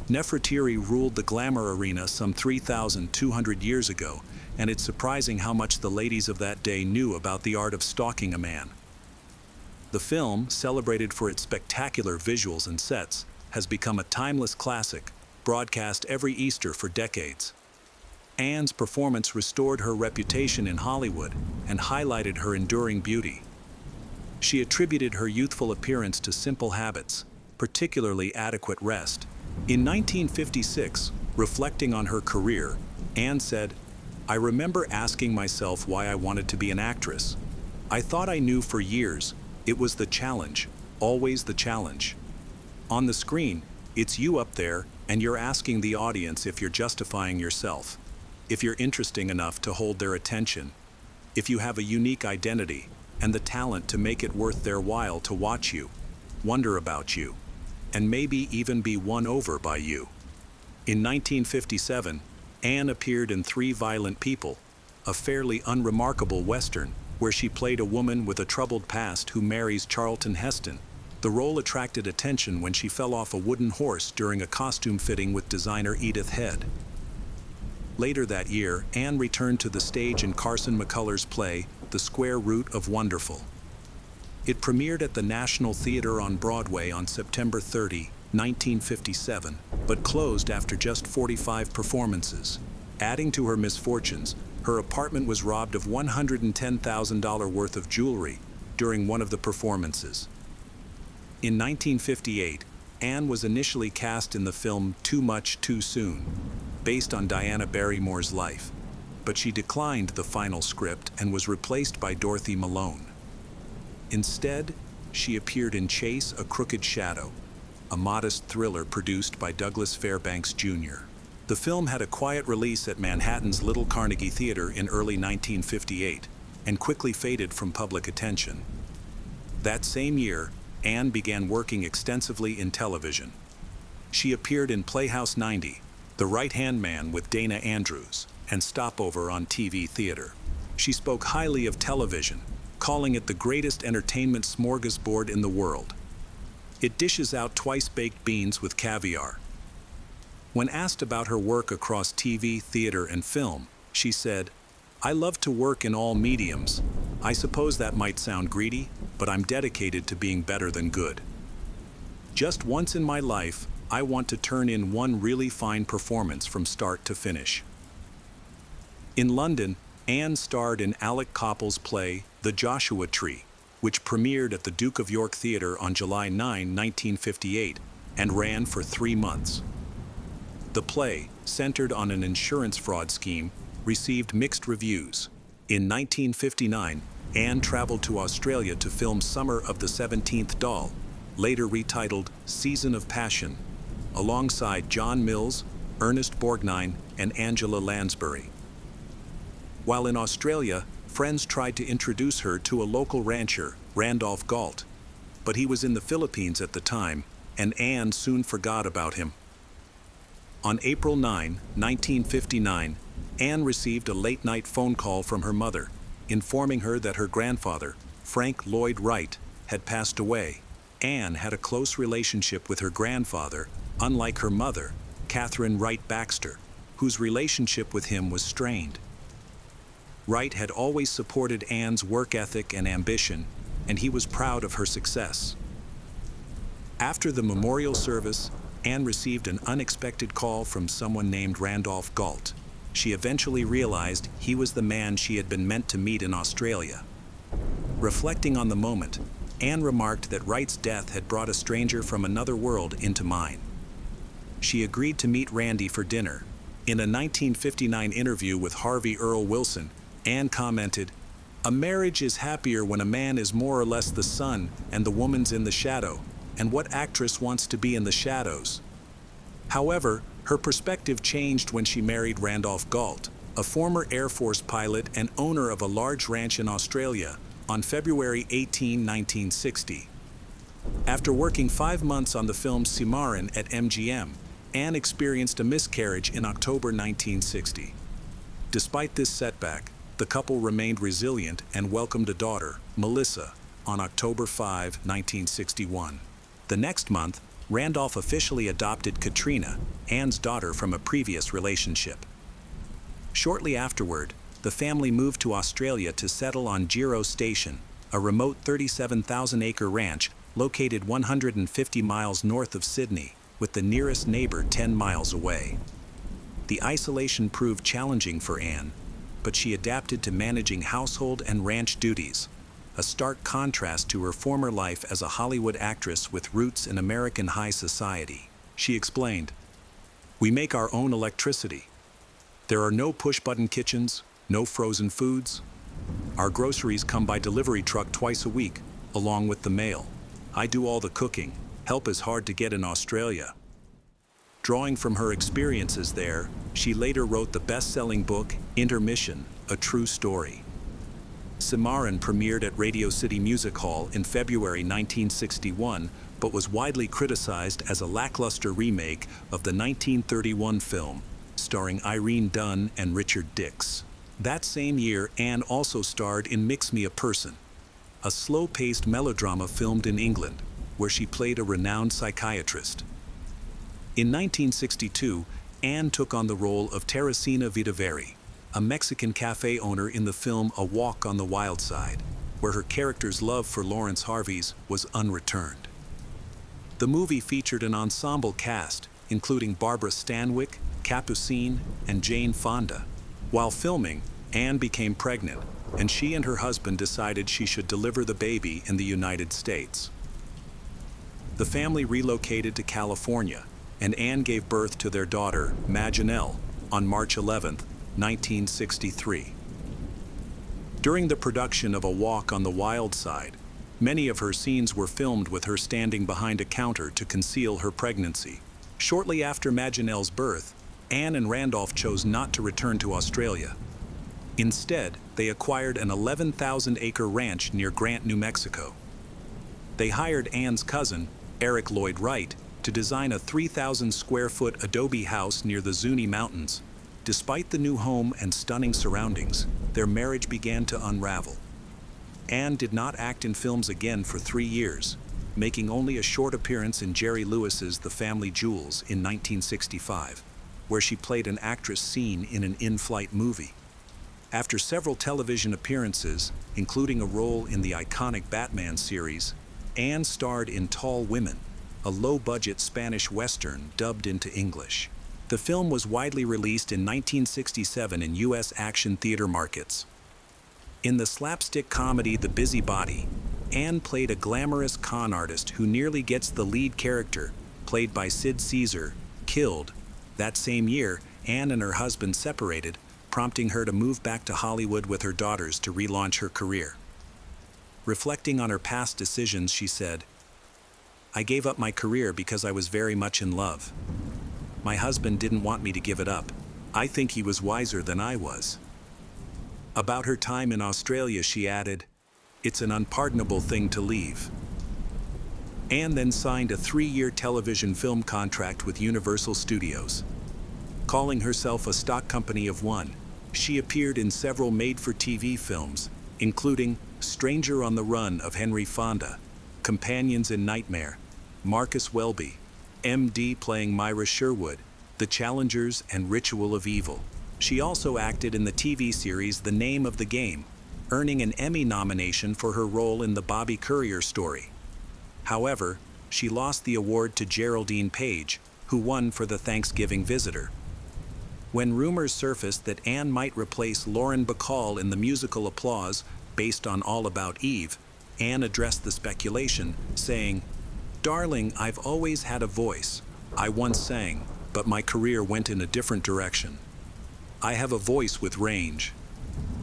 "Nefertiti ruled the glamour arena some 3,200 years ago, and it's surprising how much the ladies of that day knew about the art of stalking a man." The film, celebrated for its spectacular visuals and sets, has become a timeless classic, broadcast every Easter for decades. Anne's performance restored her reputation in Hollywood and highlighted her enduring beauty. She attributed her youthful appearance to simple habits, particularly adequate rest. In 1956, reflecting on her career, Anne said, "I remember asking myself why I wanted to be an actress. I thought I knew for years. It was the challenge, always the challenge. On the screen, it's you up there, and you're asking the audience if you're justifying yourself, if you're interesting enough to hold their attention, if you have a unique identity and the talent to make it worth their while to watch you, wonder about you, and maybe even be won over by you." In 1957, Anne appeared in Three Violent People, a fairly unremarkable Western, where she played a woman with a troubled past who marries Charlton Heston. The role attracted attention when she fell off a wooden horse during a costume fitting with designer Edith Head. Later that year, Anne returned to the stage in Carson McCullers' play, The Square Root of Wonderful. It premiered at the National Theatre on Broadway on September 30, 1957, but closed after just 45 performances. Adding to her misfortunes, her apartment was robbed of $110,000 worth of jewelry during one of the performances. In 1958, Anne was initially cast in the film Too Much, Too Soon, based on Diana Barrymore's life, but she declined the final script and was replaced by Dorothy Malone. Instead, she appeared in Chase, A Crooked Shadow, a modest thriller produced by Douglas Fairbanks Jr. The film had a quiet release at Manhattan's Little Carnegie Theater in early 1958 and quickly faded from public attention. That same year, Anne began working extensively in television. She appeared in Playhouse 90, The Right-Hand Man with Dana Andrews, and Stopover on TV Theater. She spoke highly of television, calling it the greatest entertainment smorgasbord in the world. It dishes out twice-baked beans with caviar. When asked about her work across TV, theater, and film, she said, "I love to work in all mediums. I suppose that might sound greedy, but I'm dedicated to being better than good. Just once in my life, I want to turn in one really fine performance from start to finish." In London, Anne starred in Alec Copple's play, The Joshua Tree, which premiered at the Duke of York Theatre on July 9, 1958, and ran for 3 months. The play, centered on an insurance fraud scheme, received mixed reviews. In 1959, Anne traveled to Australia to film Summer of the 17th Doll, later retitled Season of Passion, alongside John Mills, Ernest Borgnine, and Angela Lansbury. While in Australia, friends tried to introduce her to a local rancher, Randolph Galt, but he was in the Philippines at the time, and Anne soon forgot about him. On April 9, 1959, Anne received a late-night phone call from her mother, informing her that her grandfather, Frank Lloyd Wright, had passed away. Anne had a close relationship with her grandfather, unlike her mother, Catherine Wright Baxter, whose relationship with him was strained. Wright had always supported Anne's work ethic and ambition, and he was proud of her success. After the memorial service, Anne received an unexpected call from someone named Randolph Galt. She eventually realized he was the man she had been meant to meet in Australia. Reflecting on the moment, Anne remarked that Wright's death had brought a stranger from another world into mine. She agreed to meet Randy for dinner. In a 1959 interview with Harvey Earl Wilson, Anne commented, "A marriage is happier when a man is more or less the sun and the woman's in the shadow, and what actress wants to be in the shadows?" However, her perspective changed when she married Randolph Galt, a former Air Force pilot and owner of a large ranch in Australia, on February 18, 1960. After working 5 months on the film Cimarron at MGM, Anne experienced a miscarriage in October 1960. Despite this setback, the couple remained resilient and welcomed a daughter, Melissa, on October 5, 1961. The next month, Randolph officially adopted Katrina, Anne's daughter from a previous relationship. Shortly afterward, the family moved to Australia to settle on Giro Station, a remote 37,000-acre ranch located 150 miles north of Sydney, with the nearest neighbor 10 miles away. The isolation proved challenging for Anne, but she adapted to managing household and ranch duties, a stark contrast to her former life as a Hollywood actress with roots in American high society. She explained, "We make our own electricity. There are no push-button kitchens, no frozen foods. Our groceries come by delivery truck twice a week, along with the mail. I do all the cooking. Help is hard to get in Australia." Drawing from her experiences there, she later wrote the best-selling book, Intermission, A True Story. Cimarron premiered at Radio City Music Hall in February 1961, but was widely criticized as a lackluster remake of the 1931 film, starring Irene Dunne and Richard Dix. That same year, Anne also starred in Mix Me a Person, a slow-paced melodrama filmed in England, where she played a renowned psychiatrist. In 1962, Anne took on the role of Teresina Vidaveri, a Mexican cafe owner in the film A Walk on the Wild Side, where her character's love for Lawrence Harvey's was unreturned. The movie featured an ensemble cast, including Barbara Stanwyck, Capucine, and Jane Fonda. While filming, Anne became pregnant, and she and her husband decided she should deliver the baby in the United States. The family relocated to California, and Anne gave birth to their daughter, Maginelle, on March 11, 1963. During the production of A Walk on the Wild Side, many of her scenes were filmed with her standing behind a counter to conceal her pregnancy. Shortly after Maginelle's birth, Anne and Randolph chose not to return to Australia. Instead, they acquired an 11,000-acre ranch near Grant, New Mexico. They hired Anne's cousin, Eric Lloyd Wright, to design a 3,000-square-foot adobe house near the Zuni Mountains. Despite the new home and stunning surroundings, their marriage began to unravel. Anne did not act in films again for 3 years, making only a short appearance in Jerry Lewis's The Family Jewels in 1965, where she played an actress seen in an in-flight movie. After several television appearances, including a role in the iconic Batman series, Anne starred in Tall Women, a low-budget Spanish Western dubbed into English. The film was widely released in 1967 in U.S. action theater markets. In the slapstick comedy The Busybody, Anne played a glamorous con artist who nearly gets the lead character, played by Sid Caesar, killed. That same year, Anne and her husband separated, prompting her to move back to Hollywood with her daughters to relaunch her career. Reflecting on her past decisions, she said, "I gave up my career because I was very much in love. My husband didn't want me to give it up. I think he was wiser than I was." About her time in Australia, she added, "It's an unpardonable thing to leave." Anne then signed a 3-year television film contract with Universal Studios. Calling herself a stock company of one, she appeared in several made-for-TV films, including Stranger on the Run of Henry Fonda, Companions in Nightmare, Marcus Welby, M.D. playing Myra Sherwood, The Challengers, and Ritual of Evil. She also acted in the TV series The Name of the Game, earning an Emmy nomination for her role in the Bobby Courier story. However, she lost the award to Geraldine Page, who won for The Thanksgiving Visitor. When rumors surfaced that Anne might replace Lauren Bacall in the musical Applause, based on All About Eve, Anne addressed the speculation, saying, "Darling, I've always had a voice. I once sang, but my career went in a different direction. I have a voice with range.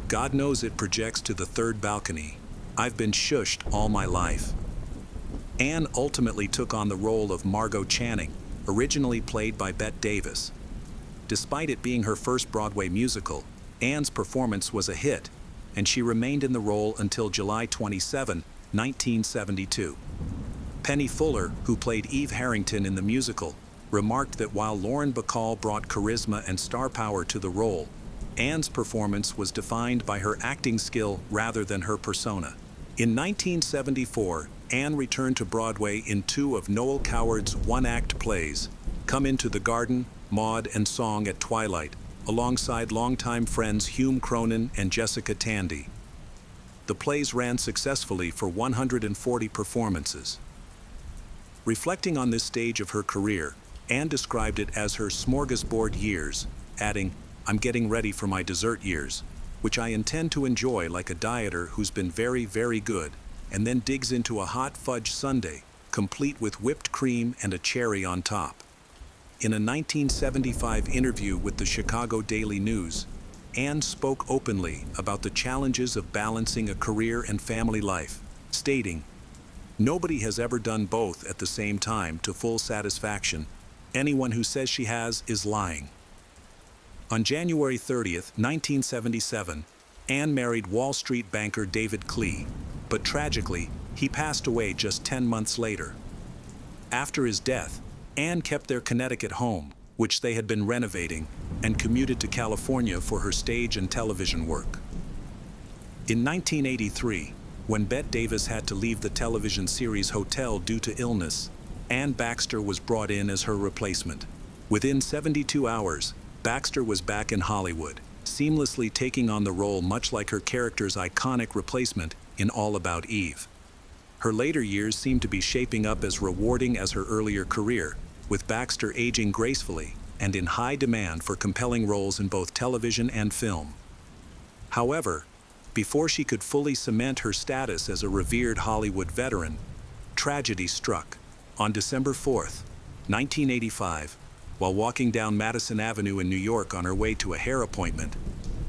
God knows it projects to the third balcony. I've been shushed all my life." Anne ultimately took on the role of Margot Channing, originally played by Bette Davis. Despite it being her first Broadway musical, Anne's performance was a hit, and she remained in the role until July 27, 1972. Penny Fuller, who played Eve Harrington in the musical, remarked that while Lauren Bacall brought charisma and star power to the role, Anne's performance was defined by her acting skill rather than her persona. In 1974, Anne returned to Broadway in 2 of Noel Coward's one-act plays, Come Into the Garden, Maud, and Song at Twilight, alongside longtime friends Hume Cronin and Jessica Tandy. The plays ran successfully for 140 performances. Reflecting on this stage of her career, Anne described it as her smorgasbord years, adding, "I'm getting ready for my dessert years, which I intend to enjoy like a dieter who's been very, very good, and then digs into a hot fudge sundae, complete with whipped cream and a cherry on top." In a 1975 interview with the Chicago Daily News, Anne spoke openly about the challenges of balancing a career and family life, stating, "Nobody has ever done both at the same time to full satisfaction. Anyone who says she has is lying." On January 30, 1977, Anne married Wall Street banker David Klee, but tragically, he passed away just 10 months later. After his death, Anne kept their Connecticut home, which they had been renovating, and commuted to California for her stage and television work. In 1983, when Bette Davis had to leave the television series Hotel due to illness, Ann Baxter was brought in as her replacement. Within 72 hours, Baxter was back in Hollywood, seamlessly taking on the role much like her character's iconic replacement in All About Eve. Her later years seemed to be shaping up as rewarding as her earlier career, with Baxter aging gracefully and in high demand for compelling roles in both television and film. However, before she could fully cement her status as a revered Hollywood veteran, tragedy struck. On December 4, 1985, while walking down Madison Avenue in New York on her way to a hair appointment,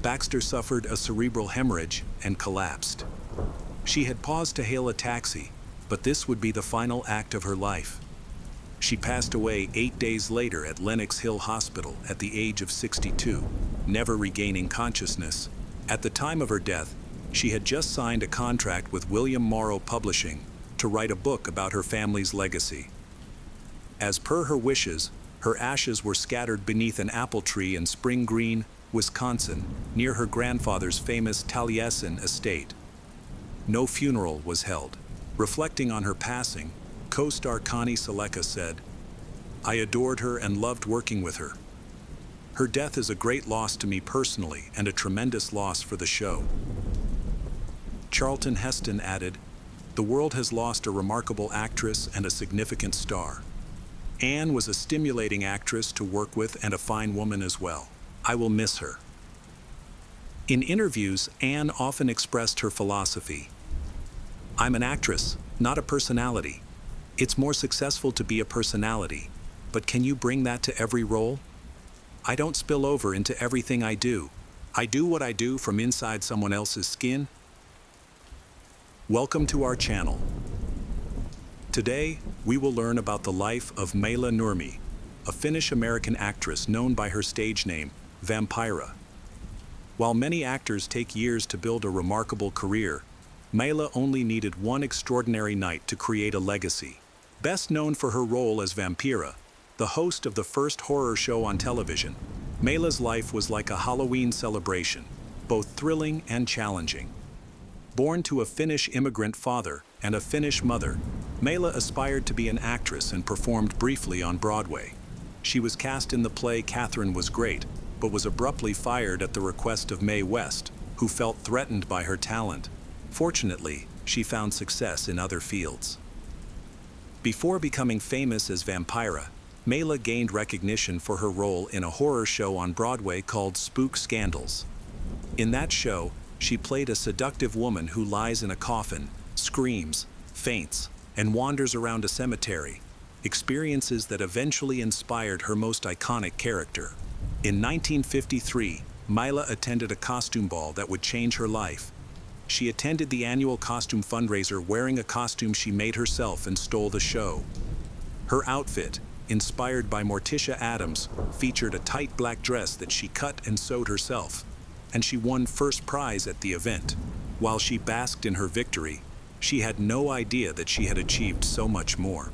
Baxter suffered a cerebral hemorrhage and collapsed. She had paused to hail a taxi, but this would be the final act of her life. She passed away 8 days later at Lenox Hill Hospital at the age of 62, never regaining consciousness. At the time of her death, she had just signed a contract with William Morrow Publishing to write a book about her family's legacy. As per her wishes, her ashes were scattered beneath an apple tree in Spring Green, Wisconsin, near her grandfather's famous Taliesin estate. No funeral was held. Reflecting on her passing, co-star Connie Sellecca said, "I adored her and loved working with her. Her death is a great loss to me personally and a tremendous loss for the show." Charlton Heston added, "The world has lost a remarkable actress and a significant star. Anne was a stimulating actress to work with and a fine woman as well. I will miss her." In interviews, Anne often expressed her philosophy. "I'm an actress, not a personality. It's more successful to be a personality, but can you bring that to every role? I don't spill over into everything I do. I do what I do from inside someone else's skin." Welcome to our channel. Today, we will learn about the life of MAILA NURMI, a Finnish-American actress known by her stage name, Vampira. While many actors take years to build a remarkable career, MAILA only needed one extraordinary night to create a legacy. Best known for her role as Vampira, the host of the first horror show on television, MAILA's life was like a Halloween celebration, both thrilling and challenging. Born to a Finnish immigrant father and a Finnish mother, MAILA aspired to be an actress and performed briefly on Broadway. She was cast in the play Catherine Was Great, but was abruptly fired at the request of Mae West, who felt threatened by her talent. Fortunately, she found success in other fields. Before becoming famous as Vampira, MAILA gained recognition for her role in a horror show on Broadway called Spook Scandals. In that show, she played a seductive woman who lies in a coffin, screams, faints, and wanders around a cemetery, experiences that eventually inspired her most iconic character. In 1953, MAILA attended a costume ball that would change her life. She attended the annual costume fundraiser wearing a costume she made herself and stole the show. Her outfit, inspired by Morticia Addams, featured a tight black dress that she cut and sewed herself, and she won first prize at the event. While she basked in her victory, she had no idea that she had achieved so much more.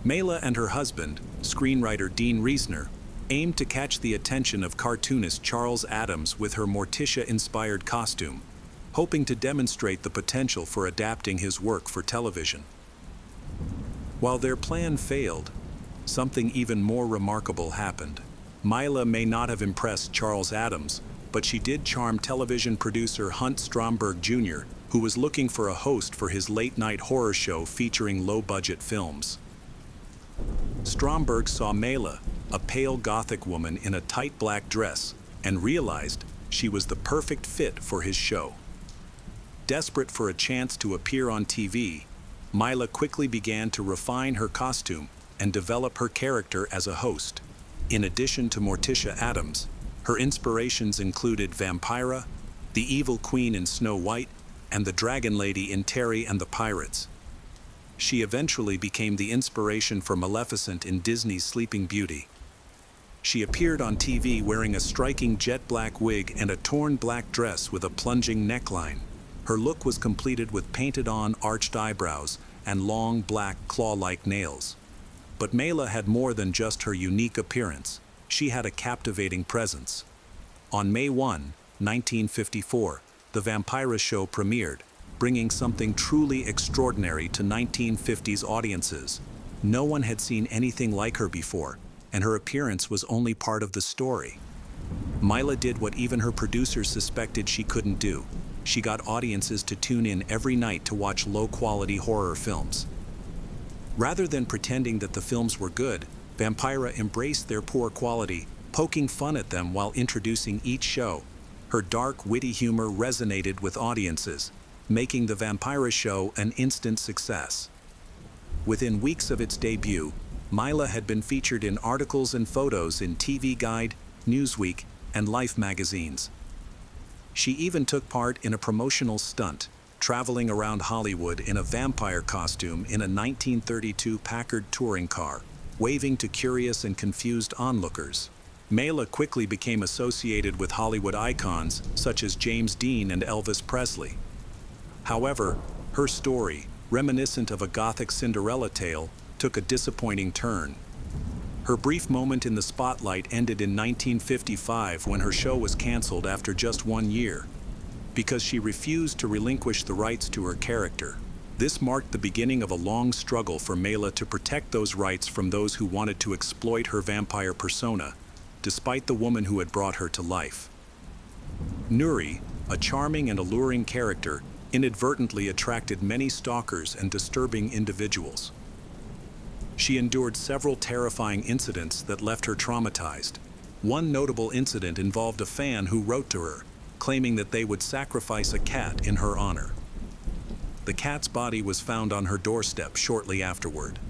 MAILA and her husband, screenwriter Dean Riesner, aimed to catch the attention of cartoonist Charles Addams with her Morticia-inspired costume, hoping to demonstrate the potential for adapting his work for television. While their plan failed, something even more remarkable happened. MAILA may not have impressed Charles Addams, but she did charm television producer Hunt Stromberg Jr., who was looking for a host for his late-night horror show featuring low-budget films. Stromberg saw MAILA, a pale Gothic woman in a tight black dress, and realized she was the perfect fit for his show. Desperate for a chance to appear on TV, MAILA quickly began to refine her costume and develop her character as a host. In addition to Morticia Addams, her inspirations included Vampira, the Evil Queen in Snow White, and the Dragon Lady in Terry and the Pirates. She eventually became the inspiration for Maleficent in Disney's Sleeping Beauty. She appeared on TV wearing a striking jet black wig and a torn black dress with a plunging neckline. Her look was completed with painted-on arched eyebrows and long black claw-like nails. But MAILA had more than just her unique appearance. she had a captivating presence. On May 1, 1954, the Vampira show premiered, bringing something truly extraordinary to 1950s audiences. No one had seen anything like her before, and her appearance was only part of the story. MAILA did what even her producers suspected she couldn't do. She got audiences to tune in every night to watch low-quality horror films. Rather than pretending that the films were good, Vampira embraced their poor quality, poking fun at them while introducing each show. Her dark, witty humor resonated with audiences, making the Vampira show an instant success. Within weeks of its debut, MAILA had been featured in articles and photos in TV Guide, Newsweek, and Life magazines. She even took part in a promotional stunt, traveling around Hollywood in a vampire costume in a 1932 Packard touring car, waving to curious and confused onlookers. MAILA quickly became associated with Hollywood icons such as James Dean and Elvis Presley. However, her story, reminiscent of a Gothic Cinderella tale, took a disappointing turn. Her brief moment in the spotlight ended in 1955 when her show was canceled after just 1 year, because she refused to relinquish the rights to her character. This marked the beginning of a long struggle for MAILA to protect those rights from those who wanted to exploit her vampire persona, despite the woman who had brought her to life. Nuri, a charming and alluring character, inadvertently attracted many stalkers and disturbing individuals. She endured several terrifying incidents that left her traumatized. One notable incident involved a fan who wrote to her, claiming that they would sacrifice a cat in her honor. The cat's body was found on her doorstep shortly afterward.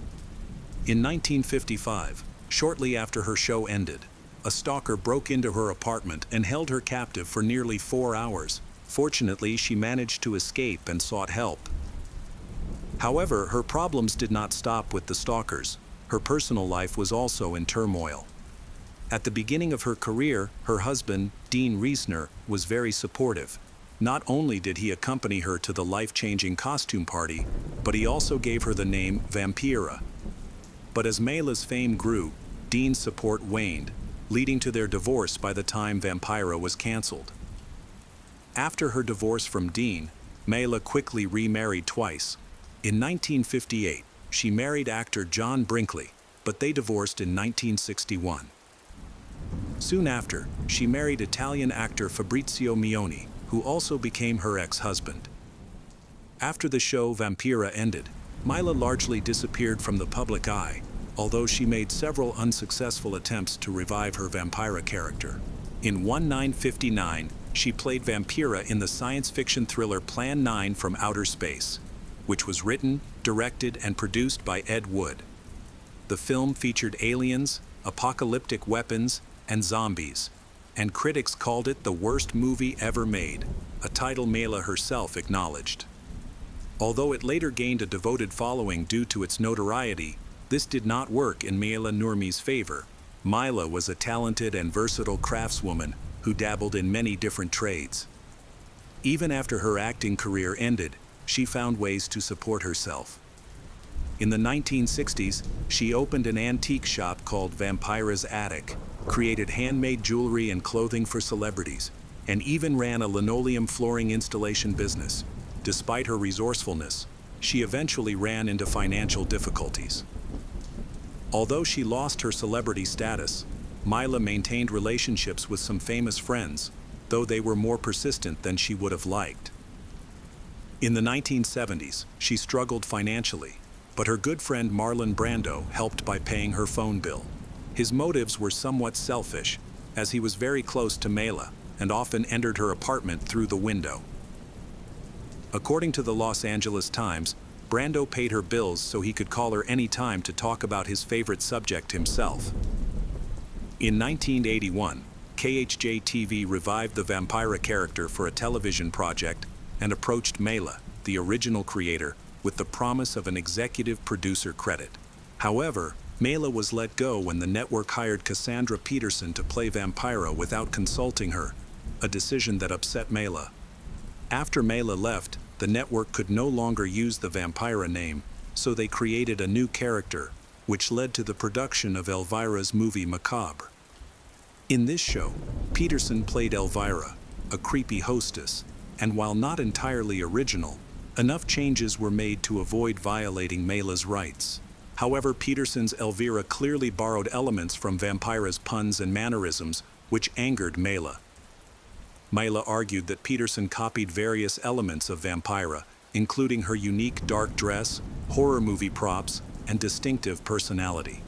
In 1955, shortly after her show ended, a stalker broke into her apartment and held her captive for nearly 4 hours. Fortunately, she managed to escape and sought help. However, her problems did not stop with the stalkers. Her personal life was also in turmoil. At the beginning of her career, her husband, Dean Riesner, was very supportive. Not only did he accompany her to the life-changing costume party, but he also gave her the name Vampira. But as MAILA's fame grew, Dean's support waned, leading to their divorce by the time Vampira was canceled. After her divorce from Dean, MAILA quickly remarried twice. In 1958, she married actor John Brinkley, but they divorced in 1961. Soon after, she married Italian actor Fabrizio Mioni, who also became her ex-husband. After the show Vampira ended, MAILA largely disappeared from the public eye, although she made several unsuccessful attempts to revive her Vampira character. In 1959, she played Vampira in the science fiction thriller Plan 9 from Outer Space, which was written, directed, and produced by Ed Wood. The film featured aliens, apocalyptic weapons, and zombies, and critics called it the worst movie ever made, a title MAILA herself acknowledged. Although it later gained a devoted following due to its notoriety, this did not work in MAILA NURMI's favor. MAILA was a talented and versatile craftswoman who dabbled in many different trades. Even after her acting career ended, she found ways to support herself. In the 1960s, she opened an antique shop called Vampira's Attic, created handmade jewelry and clothing for celebrities, and even ran a linoleum flooring installation business. Despite her resourcefulness, she eventually ran into financial difficulties. Although she lost her celebrity status, MAILA maintained relationships with some famous friends, though they were more persistent than she would have liked. In the 1970s, she struggled financially, but her good friend Marlon Brando helped by paying her phone bill. His motives were somewhat selfish, as he was very close to MAILA and often entered her apartment through the window. According to the Los Angeles Times, Brando paid her bills so he could call her any time to talk about his favorite subject himself. In 1981, KHJ-TV revived the Vampira character for a television project and approached MAILA, the original creator, with the promise of an executive producer credit. However, MAILA was let go when the network hired Cassandra Peterson to play Vampira without consulting her, a decision that upset MAILA. After MAILA left, the network could no longer use the Vampira name, so they created a new character, which led to the production of Elvira's movie Macabre. In this show, Peterson played Elvira, a creepy hostess, and while not entirely original, enough changes were made to avoid violating MAILA's rights. However, Peterson's Elvira clearly borrowed elements from Vampira's puns and mannerisms, which angered MAILA. MAILA argued that Peterson copied various elements of Vampira, including her unique dark dress, horror movie props, and distinctive personality.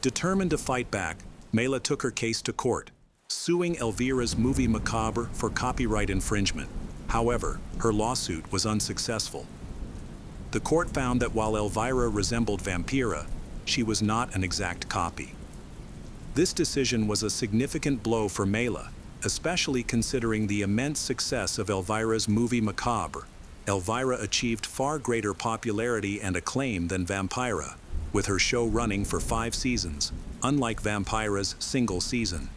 Determined to fight back, MAILA took her case to court, suing Elvira's movie Macabre for copyright infringement. However, her lawsuit was unsuccessful. The court found that while Elvira resembled Vampira, she was not an exact copy. This decision was a significant blow for MAILA, especially considering the immense success of Elvira's movie Macabre. Elvira achieved far greater popularity and acclaim than Vampira, with her show running for 5 seasons, unlike Vampira's single season.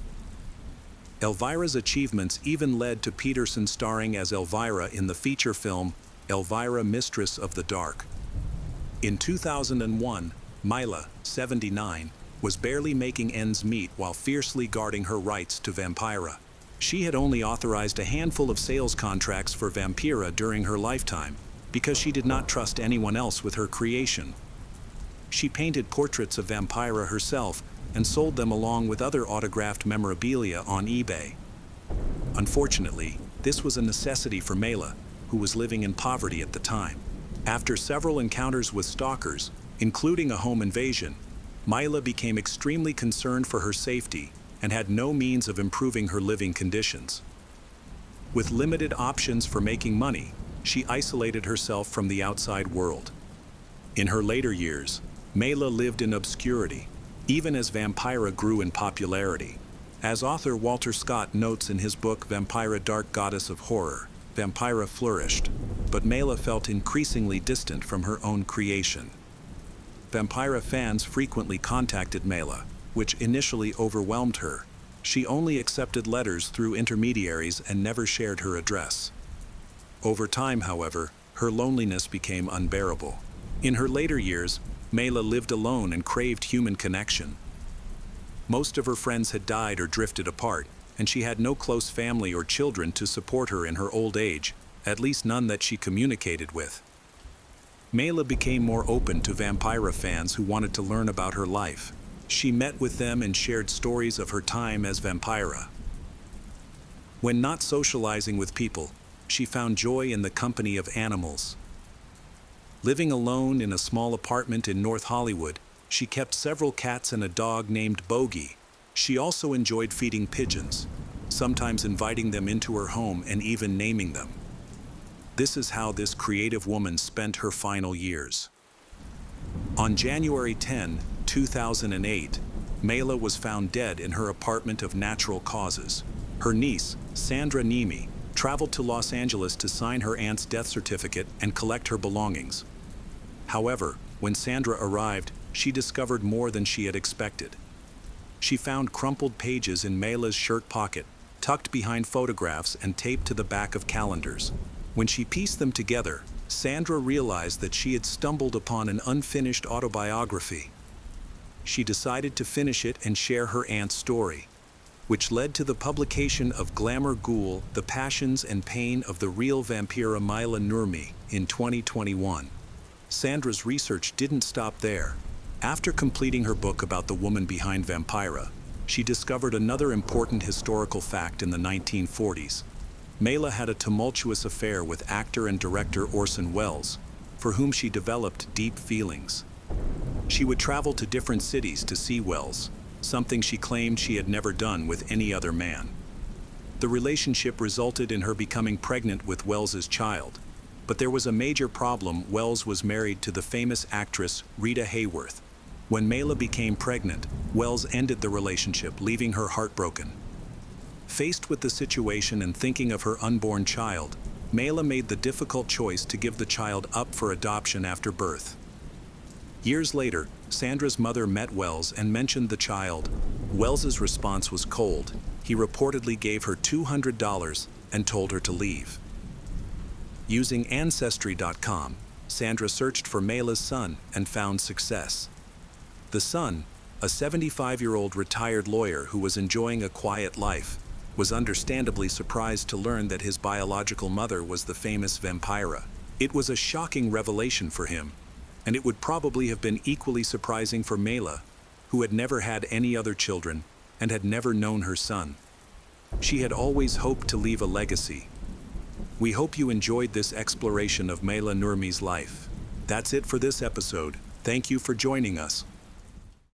Elvira's achievements even led to Peterson starring as Elvira in the feature film Elvira, Mistress of the Dark. In 2001, MAILA, 79, was barely making ends meet while fiercely guarding her rights to Vampira. She had only authorized a handful of sales contracts for Vampira during her lifetime because she did not trust anyone else with her creation. She painted portraits of Vampira herself and sold them along with other autographed memorabilia on eBay. Unfortunately, this was a necessity for MAILA, who was living in poverty at the time. After several encounters with stalkers, including a home invasion, MAILA became extremely concerned for her safety and had no means of improving her living conditions. With limited options for making money, she isolated herself from the outside world. In her later years, MAILA lived in obscurity, even as Vampira grew in popularity. As author Walter Scott notes in his book Vampira, Dark Goddess of Horror, Vampira flourished, but MAILA felt increasingly distant from her own creation. Vampira fans frequently contacted MAILA, which initially overwhelmed her. She only accepted letters through intermediaries and never shared her address. Over time, however, her loneliness became unbearable. In her later years, MAILA lived alone and craved human connection. Most of her friends had died or drifted apart, and she had no close family or children to support her in her old age, at least none that she communicated with. MAILA became more open to Vampira fans who wanted to learn about her life. She met with them and shared stories of her time as Vampira. When not socializing with people, she found joy in the company of animals. Living alone in a small apartment in North Hollywood, she kept several cats and a dog named Bogey. She also enjoyed feeding pigeons, sometimes inviting them into her home and even naming them. This is how this creative woman spent her final years. On January 10, 2008, MAILA was found dead in her apartment of natural causes. Her niece, Sandra Nemi, traveled to Los Angeles to sign her aunt's death certificate and collect her belongings. However, when Sandra arrived, she discovered more than she had expected. She found crumpled pages in MAILA's shirt pocket, tucked behind photographs and taped to the back of calendars. When she pieced them together, Sandra realized that she had stumbled upon an unfinished autobiography. She decided to finish it and share her aunt's story, which led to the publication of Glamour Ghoul, The Passions and Pain of the Real Vampira MAILA NURMI in 2021. Sandra's research didn't stop there. After completing her book about the woman behind Vampira, she discovered another important historical fact in the 1940s. MAILA had a tumultuous affair with actor and director Orson Welles, for whom she developed deep feelings. She would travel to different cities to see Welles, something she claimed she had never done with any other man. The relationship resulted in her becoming pregnant with Welles's child, but there was a major problem. Welles was married to the famous actress Rita Hayworth. When MAILA became pregnant, Welles ended the relationship, leaving her heartbroken. Faced with the situation and thinking of her unborn child, MAILA made the difficult choice to give the child up for adoption after birth. Years later, Sandra's mother met Welles and mentioned the child. Welles's response was cold. He reportedly gave her $200 and told her to leave. Using Ancestry.com, Sandra searched for MAILA's son and found success. The son, A 75-year-old retired lawyer who was enjoying a quiet life was understandably surprised to learn that his biological mother was the famous vampira. It was a shocking revelation for him, and it would probably have been equally surprising for MAILA, who had never had any other children and had never known her son. She had always hoped to leave a legacy. We hope you enjoyed this exploration of MAILA NURMI's life. That's it for this episode. Thank you for joining us.